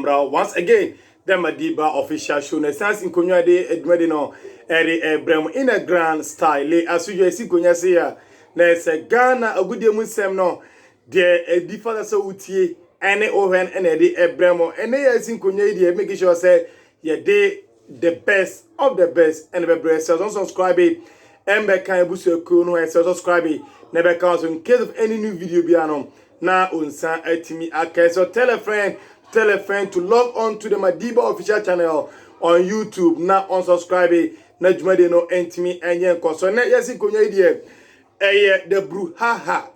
Mambra. Once again, the Madiba official show. Nesans in Konya de Edmedino, Brem in a grand style. As you see, Konya say, there's a Ghana, a good deal no. The difference so utie, and Owen and Eddie Bremo, and they are in Konya, making sure say, yeah, they the best of the best, and the best. So don't subscribe it, and back can boost your kuno and subscribe it. Never comes in case of any new video biano. Now unsa etimi ake. So tell a friend to log on to the Madiba official channel on YouTube. Now unsubscribe na jumade no entimi enye nko. So na yesi konya idie the brouhaha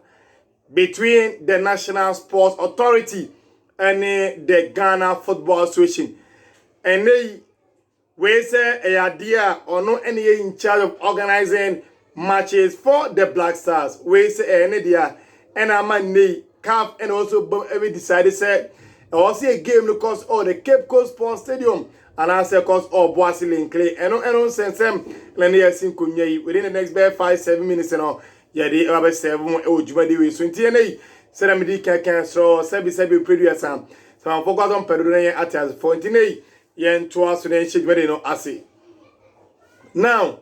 between the National Sports Authority and the Ghana Football Association. And we say a idea or no any in charge of organizing matches for the Black Stars. We say any idea and a man CAF and also every decided say also a game because the Cape Coast Sports Stadium and I say cause Boissy and Clay and no sense them within the next 5-7 minutes and all yeah they have 7 Jumadi we so TNA said I'm the can so sebi previous so I'm focused on Pedro at as 14 yen to us no ase. Now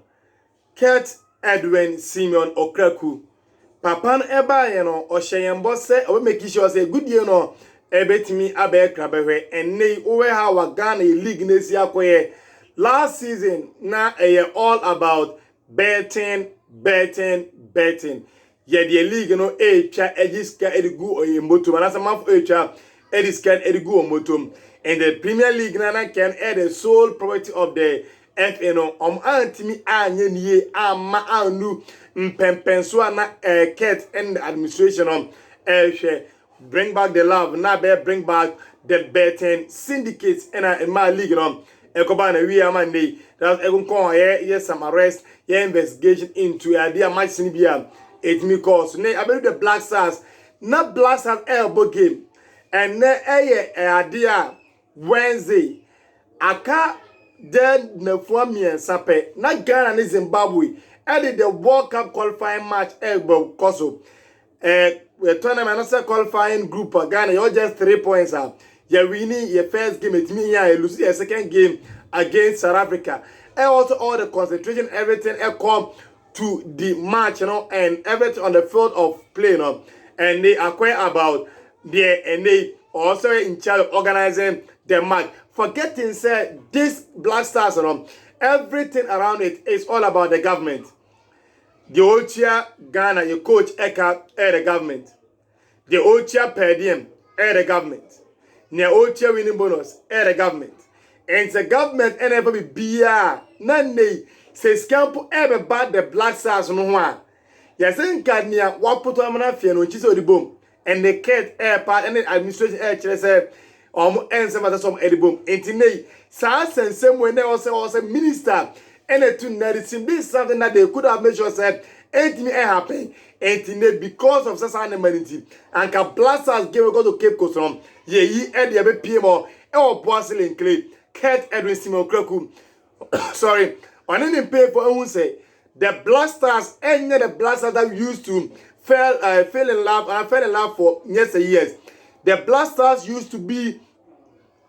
Kurt Edwin Simeon Okraku Papan eba yeno osheyembo se o make sure say good year no ebetimi abe krabehwe enne uwe ha wa Ghana league nesi akoye last season na all about betting ye the league no echa ejiska edigu oyemboto na sama echa ediska edigu omotom and the Premier League na can add the sole property of the FNO antimi anye niye ama anu mpempenso na Kurt and the administration bring back the love na be bring back the betting syndicates in my league ekobana we amande that egun some arrest investigation into idea match sinibia it me cause na about the Black Stars na Black Stars elbow game and na idea Wednesday aka then na fuamien sape na Ghana and Zimbabwe and the World Cup qualifying match elbow koso we tournament qualifying group Ghana you just 3 points up you winning your first game it mean you lose your second game against South Africa and also all the concentration everything come to the match and everything on the field of play and they acquire about there and they also in charge of organizing the match. Forgetting say this Black Stars everything around it is all about the government. The Ochia Ghana, your coach Eka the government. The Ochia per diem the government. The Ochia winning bonus the government. And the government and ever be none say scampo ever bad the Black Stars no one. Yes, in Kenya, what put on a fear no chiso the boom. And the Kurt part and the administration said answer some boom. And today, SARS and same when they also minister and it to something that they could have made sure said anything happen. And today, because of such humanity, and can Black Stars game go to Cape Coast ye Eddie PM or Boissy and Clay, Kurt Edwin Simeon Okraku. Sorry, on any paper, I won't say the Black Stars and the Black Stars that used to fell in love and I fell in love for years. The Black Stars used to be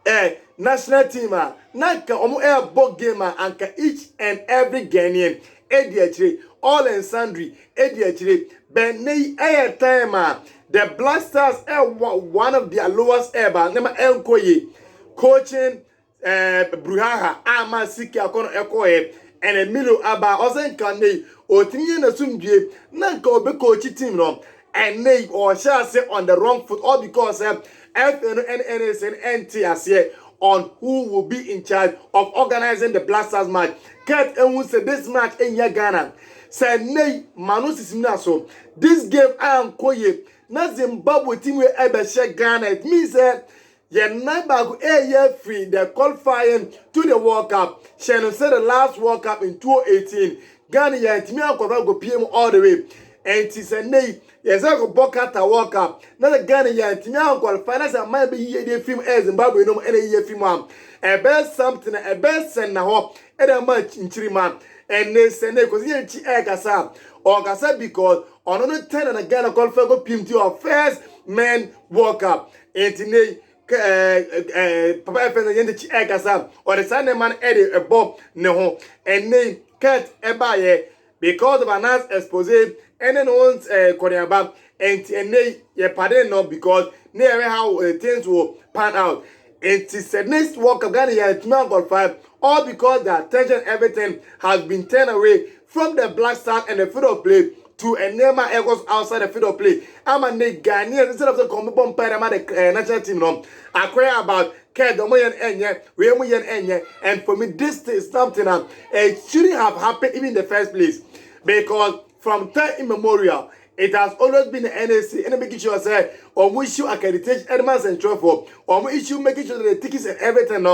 a national team. Nanka omo a ball gamer and each and every Ghanaian ADHD all and sundry ADHD Benny a time the Black Stars one of their lowest ever nema enkoye coaching Bruhaha ama siki akono ekoye and Emilio Aba ozen kane otinye na sumdue nanka obe coach team no and they or shall say on the wrong foot all because FN and NSN NT on who will be in charge of organizing the Black Stars match. Kurt and said this match in Ghana said nay Manus is so this game I am koye na Zimbabwe team will ever share Ghana. It means that your number a year free the qualifying to the World Cup. Shannon said the last World Cup in 2018. Ghana ya team go PM all the way. And he said nay yes I go Bokata World Cup. Now the Ghana ya team qualify as might be here film Zimbabwe no any year film a best something a best send na ho and a match in Chiriman and they send it because here Kasa or Kasa because on another 10 and a Ghana qualify go PM to our first men World Cup. And today Papa FM yende chi ekasa or the Sunday man edit a bob ne and name cat ebaye because of an expose and then once Koreaba and nay ye pardon no because near how things will pan out. It is the next walk of Ghana here at Mount 5, all because the attention everything has been turned away from the Black Stars and the field of play to a Nema Eagles outside the field of play. I'm a Ghanaian instead of the Combo the national team. No, I care about Kedomoyan Enya, Remoyan Enya, and for me, this is something it shouldn't have happened even in the first place because from time immemorial. It has always been the NSC and making sure say on which issue accreditation elements and trophy on which issue making sure that the tickets and everything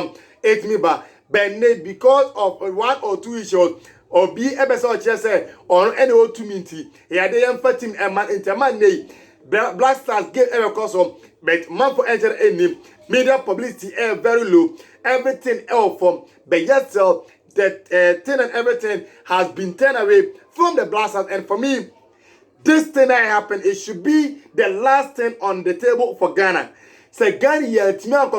it me but because of one or two issues or be episode just say on any old to minty here they am fighting a man interman Black Stars get every cost but man for enter any media publicity very low everything else from but yet so that thing and everything has been turned away from the Black Stars and for me. This thing that happened, it should be the last thing on the table for Ghana. So Ghana here, Timmy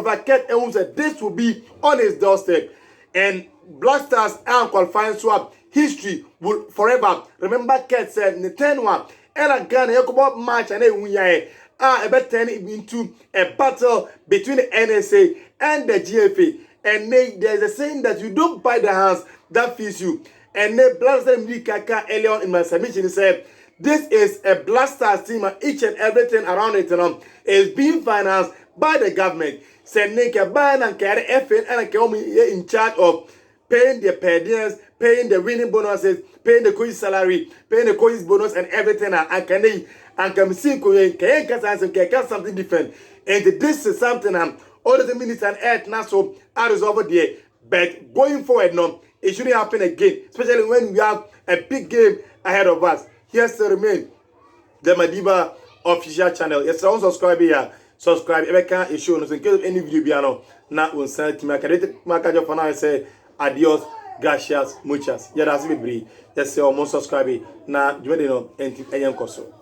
said this will be on his doorstep. And Black Stars and qualifying swap history will forever. Remember, Ket said in the 10-1, and Ghana Yakobo match and then we are about turning into a battle between the NSA and the GFA. And there's a saying that you don't buy the hands that feeds you. And then Black Stars Kaka earlier on in my submission said. This is a Black Stars team and each and everything around it is being financed by the government. Sending a ban and carry FN and in charge of paying the per diems, paying the winning bonuses, paying the coach salary, paying the coach bonus and everything and can see something different. And this is something all the ministers and earth now so are over there. But going forward now, it shouldn't happen again, especially when we have a big game ahead of us. Yes, to remain the Madiba official channel. Yes, don't subscribe here. Subscribe. If I can't show no in case of any video biano, na un send to me. I can make for now. I say adios, gracias, muchas. Yeah, that's me breathe. Yes, say almost subscribe. Na, you know, and koso.